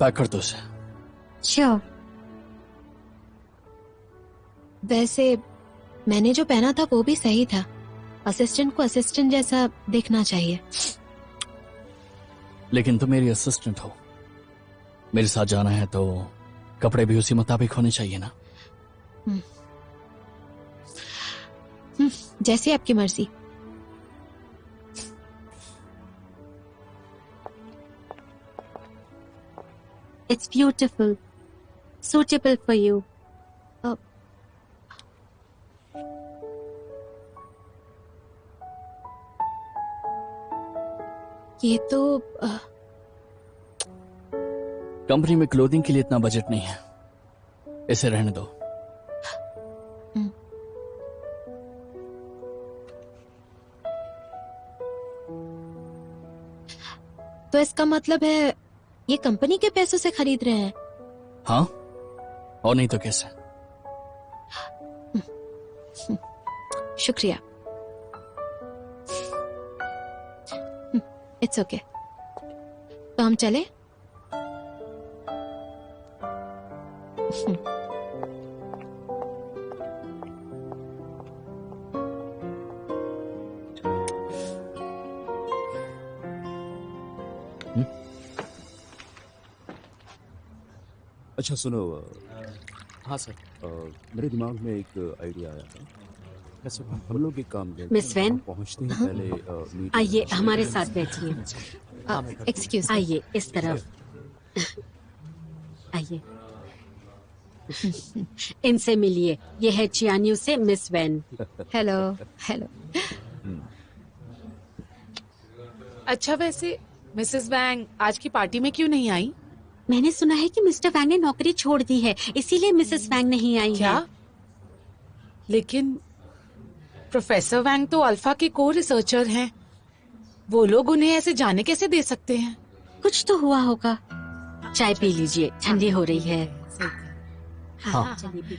Pack कर दो उसे। श्योर। वैसे मैंने जो पहना था वो भी सही था। असिस्टेंट को असिस्टेंट जैसा दिखना चाहिए। लेकिन तुम मेरी असिस्टेंट हो, मेरे साथ जाना है तो कपड़े भी उसी मुताबिक होने चाहिए ना। जैसे आपकी मर्जी। It's beautiful, suitable for you. ये तो कंपनी में क्लोथिंग के लिए इतना बजट नहीं है, इसे रहने दो। तो इसका मतलब है ये कंपनी के पैसों से खरीद रहे हैं? हाँ, और नहीं तो कैसे। शुक्रिया। It's okay. तो हम चले? अच्छा सुनो, हाँ सर। मेरे दिमाग में एक आइडिया आया था। कैसे? हम लोग एक काम करते मिस वैन, पहुंचते हैं पहले मीट। आइए हमारे साथ बैठिए। एक्सक्यूज। आइए इस तरफ आइए। इनसे मिलिए, ये है चियान्यू से मिस वैन। हेलो। हेलो। अच्छा, वैसे मिसेस वैंग आज की पार्टी में क्यों नहीं आई? मैंने सुना है कि मिस्टर वैंग ने नौकरी छोड़ दी है, इसीलिए मिसेस वैंग नहीं आई क्या? है। लेकिन प्रोफेसर वैंग तो अल्फा के को रिसर्चर हैं। वो लोग उन्हें ऐसे जाने कैसे दे सकते हैं? कुछ तो हुआ होगा। चाय पी लीजिए, ठंडी हो रही है। हाँ। चलिए पी।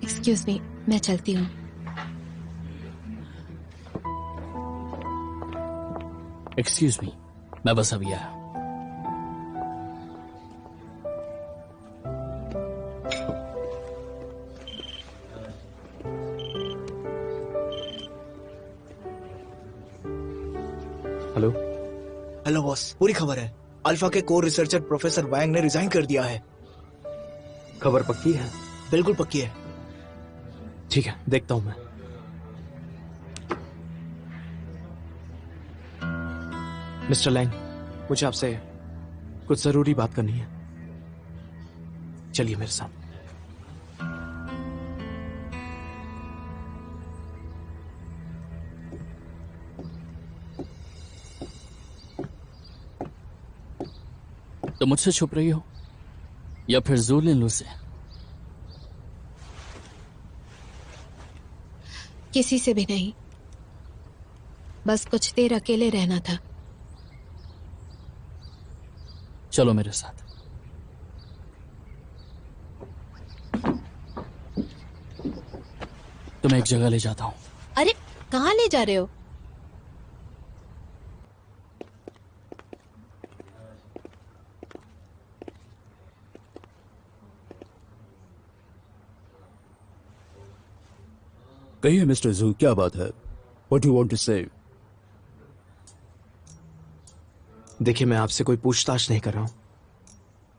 एक्सक्यूज मी, मैं चलती हूँ। एक्सक्यूज मी, मैं बस अभी आया। हेलो। हेलो बॉस, पूरी खबर है। अल्फा के कोर रिसर्चर प्रोफेसर वैंग ने रिजाइन कर दिया है। खबर पक्की है? बिल्कुल पक्की है। ठीक है, देखता हूं मैं। मिस्टर लैंग, मुझे आपसे कुछ जरूरी बात करनी है। चलिए मेरे साथ। तो मुझसे छुप रही हो या फिर जूलिन लू से? किसी से भी नहीं, बस कुछ देर अकेले रहना था। चलो मेरे साथ। तुम्हें एक जगह ले जाता हूं। अरे कहाँ ले जा रहे हो? कहिए मिस्टर जू, क्या बात है? What you want to say? देखिए, मैं आपसे कोई पूछताछ नहीं कर रहा हूं,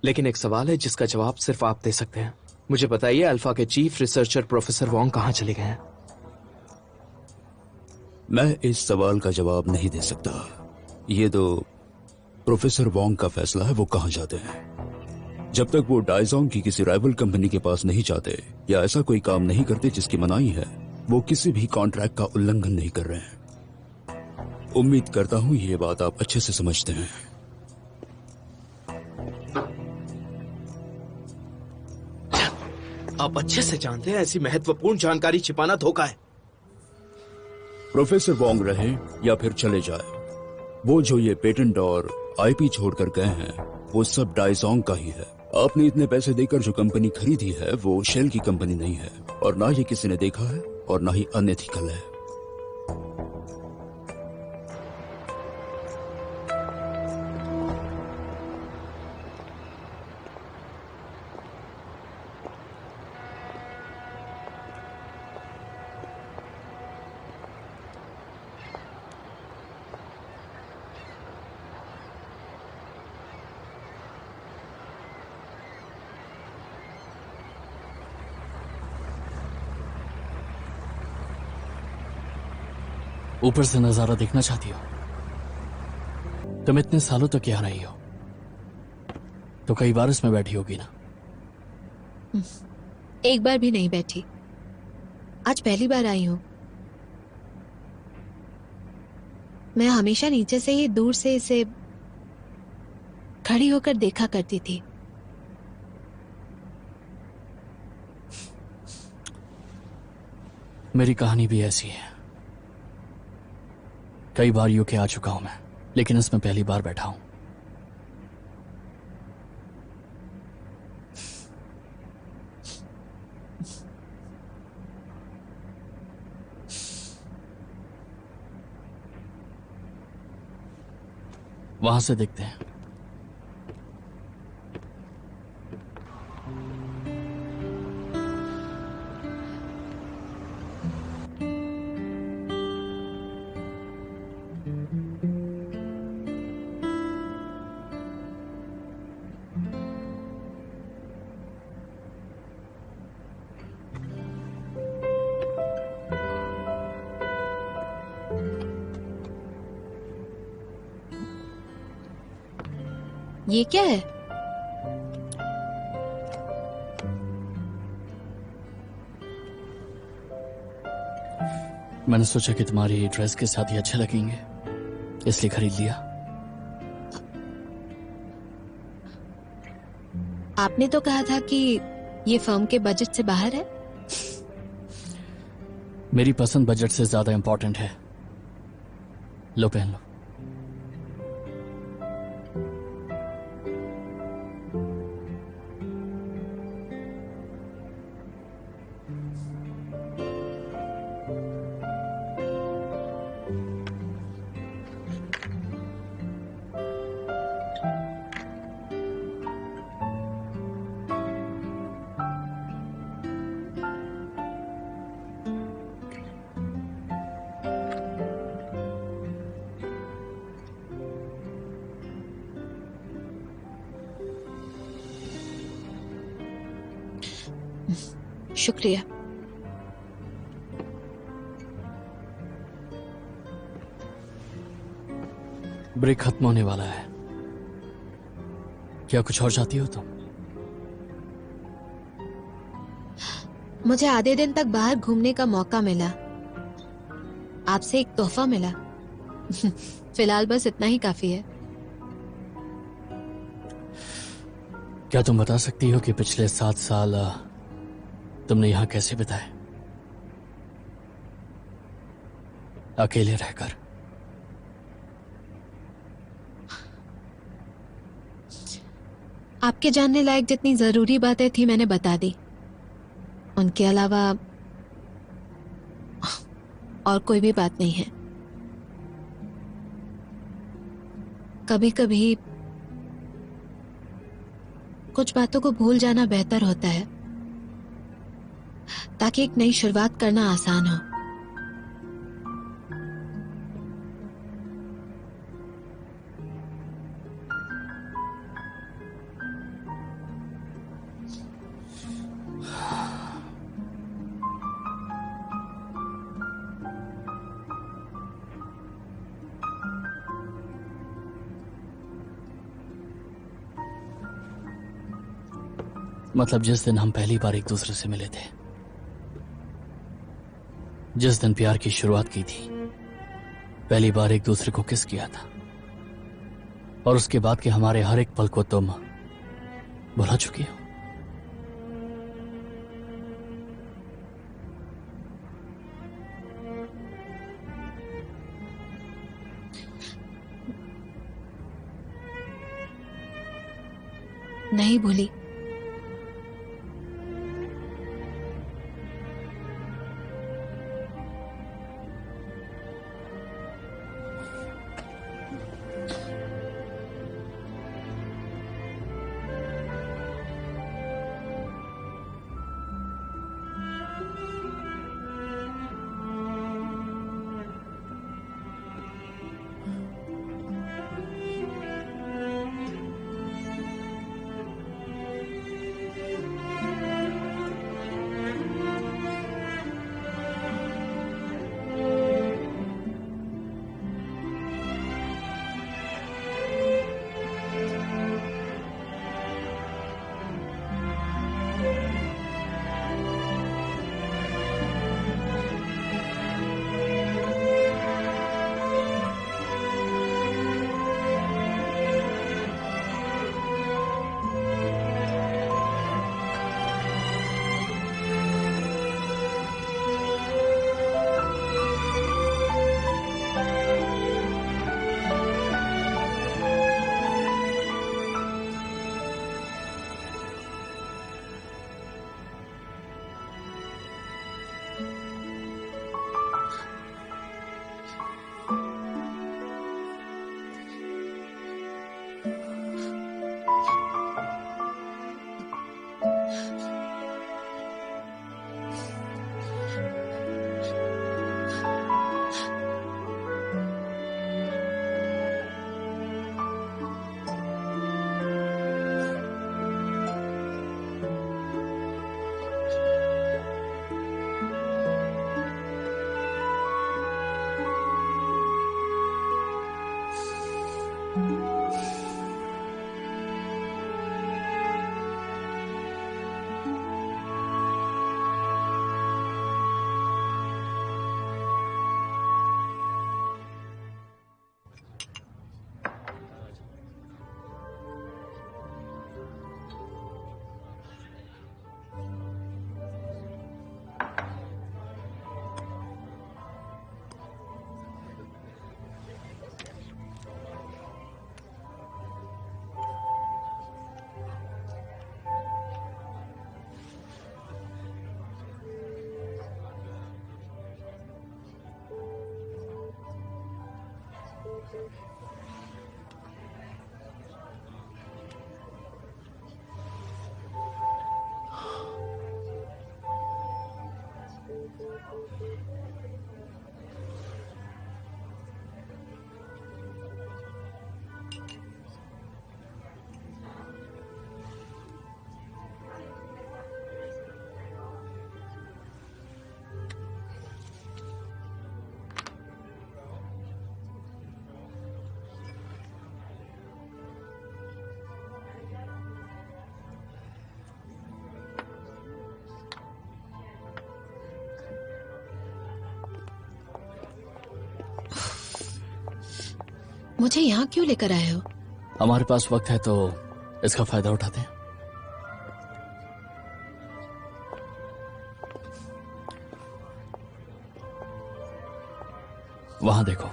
लेकिन एक सवाल है जिसका जवाब सिर्फ आप दे सकते हैं। मुझे बताइए, अल्फा के चीफ रिसर्चर प्रोफेसर वोंग कहां चले गए हैं? मैं इस सवाल का जवाब नहीं दे सकता। ये तो प्रोफेसर वोंग का फैसला है वो कहां जाते हैं। जब तक वो डाइजोंग की किसी राइवल कंपनी के पास नहीं जाते या ऐसा कोई काम नहीं करते जिसकी मनाही है, वो किसी भी कॉन्ट्रैक्ट का उल्लंघन नहीं कर रहे हैं। उम्मीद करता हूं ये बात आप अच्छे से समझते हैं। आप अच्छे से जानते हैं ऐसी महत्वपूर्ण जानकारी छिपाना धोखा है। प्रोफेसर वोंग रहे या फिर चले जाए, वो जो ये पेटेंट और आईपी छोड़कर गए हैं वो सब डाइजोंग का ही है। आपने इतने पैसे देकर जो कंपनी खरीदी है वो शेल की कंपनी नहीं है, और ना ये किसी ने देखा है और ना ही अनएथिकल है। ऊपर से नजारा देखना चाहती हो? तुम इतने सालों तक यहाँ रही हो तो कई बार इसमें बैठी होगी ना? एक बार भी नहीं बैठी, आज पहली बार आई हूं। मैं हमेशा नीचे से ही दूर से इसे खड़ी होकर देखा करती थी। मेरी कहानी भी ऐसी है। कई बार यूके आ चुका हूं मैं, लेकिन इसमें पहली बार बैठा हूं। वहां से देखते हैं। ये क्या है? मैंने सोचा कि तुम्हारी ड्रेस के साथ ये अच्छे लगेंगे, इसलिए खरीद लिया। आपने तो कहा था कि ये फर्म के बजट से बाहर है। मेरी पसंद बजट से ज्यादा इंपॉर्टेंट है। लो पहन लो। शुक्रिया। ब्रेक खत्म होने वाला है, क्या कुछ और चाहती हो तुम? मुझे आधे दिन तक बाहर घूमने का मौका मिला, आपसे एक तोहफा मिला। फिलहाल बस इतना ही काफी है। क्या तुम बता सकती हो कि पिछले 7 साल तुमने यहां कैसे बिताए, अकेले रहकर? आपके जानने लायक जितनी जरूरी बातें थी मैंने बता दी, उनके अलावा और कोई भी बात नहीं है। कभी कभी कुछ बातों को भूल जाना बेहतर होता है, ताकि एक नई शुरुआत करना आसान हो। मतलब जिस दिन हम पहली बार एक दूसरे से मिले थे, जिस दिन प्यार की शुरुआत की थी, पहली बार एक दूसरे को किस किया था, और उसके बाद के हमारे हर एक पल को तुम भुला चुकी हो। नहीं भूली। मुझे यहाँ क्यों लेकर आए हो? हमारे पास वक्त है तो इसका फायदा उठाते हैं। वहां देखो।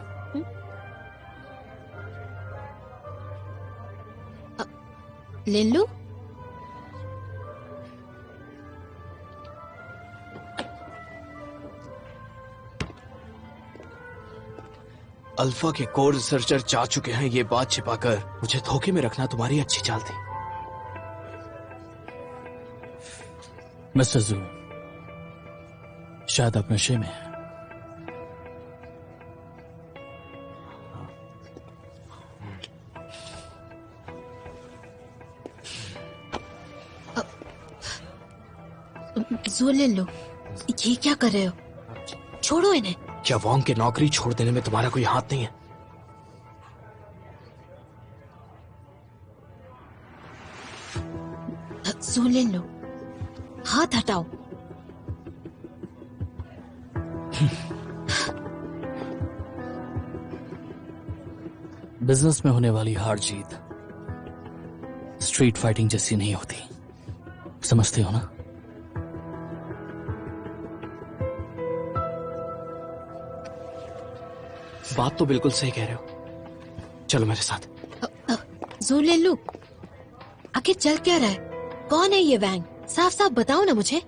लिल्लू, अल्फा के कोर रिसर्चर जा चुके हैं, ये बात छिपाकर मुझे धोखे में रखना तुम्हारी अच्छी चाल थी। मिस्टर जू शायद आप नशे में हैं। जू लिल्लू, ये क्या कर रहे हो? छोड़ो इन्हें। क्या वोंग की नौकरी छोड़ देने में तुम्हारा कोई हाथ नहीं है? जू लिल्लू, हाथ हटाओ। बिजनेस में होने वाली हार जीत स्ट्रीट फाइटिंग जैसी नहीं होती, समझते हो ना? बात तो बिल्कुल सही कह रहे हो, चलो मेरे साथ। जू लिल्लू, आखिर चल क्या रहा है? कौन है ये वैंग? साफ साफ बताओ ना मुझे।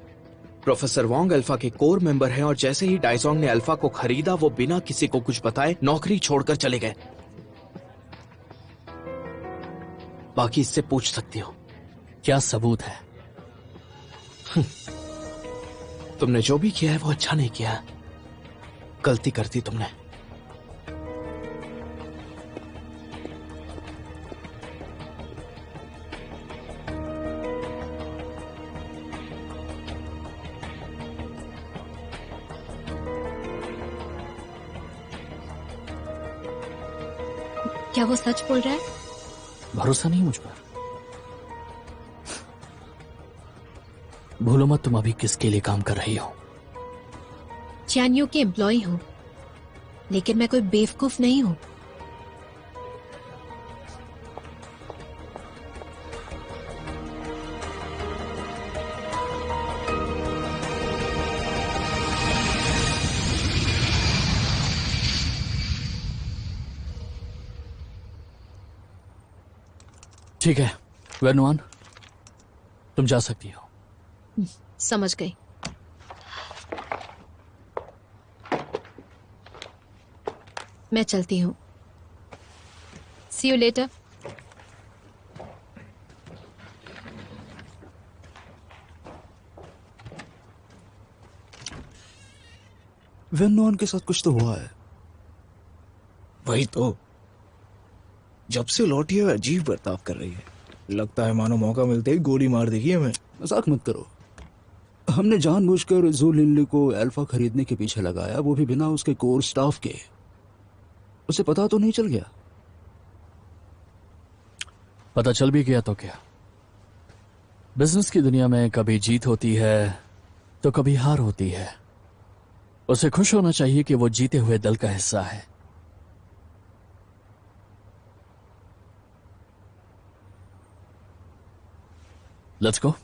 प्रोफेसर वोंग अल्फा के कोर मेंबर हैं और जैसे ही डाइजोंग ने अल्फा को खरीदा वो बिना किसी को कुछ बताए नौकरी छोड़कर चले गए। बाकी इससे पूछ सकती हो। क्या सबूत है? तुमने जो भी किया है वो अच्छा नहीं किया। गलती कर दी तुमने। क्या वो सच बोल रहा है? भरोसा नहीं मुझ पर? भूलो मत तुम अभी किसके लिए काम कर रही हो। चियान के एम्प्लॉय हूँ, लेकिन मैं कोई बेवकूफ नहीं हूँ। ठीक है वेनुआन, तुम जा सकती हो। समझ गई। मैं चलती हूँ। सी यू लेटर। वेनॉन के साथ कुछ तो हुआ है। वही तो, जब से लौटी है अजीब बर्ताव कर रही है। लगता है मानो मौका मिलते ही गोली मार देगी हमें। मजाक मत करो। हमने जानबूझकर जू लिनली को अल्फा खरीदने के पीछे लगाया, वो भी बिना उसके कोर स्टाफ के। उसे पता तो नहीं चल गया? पता चल भी गया तो क्या? बिजनेस की दुनिया में कभी जीत होती है तो कभी हार होती है। उसे खुश होना चाहिए कि वो जीते हुए दल का हिस्सा है। Let's go.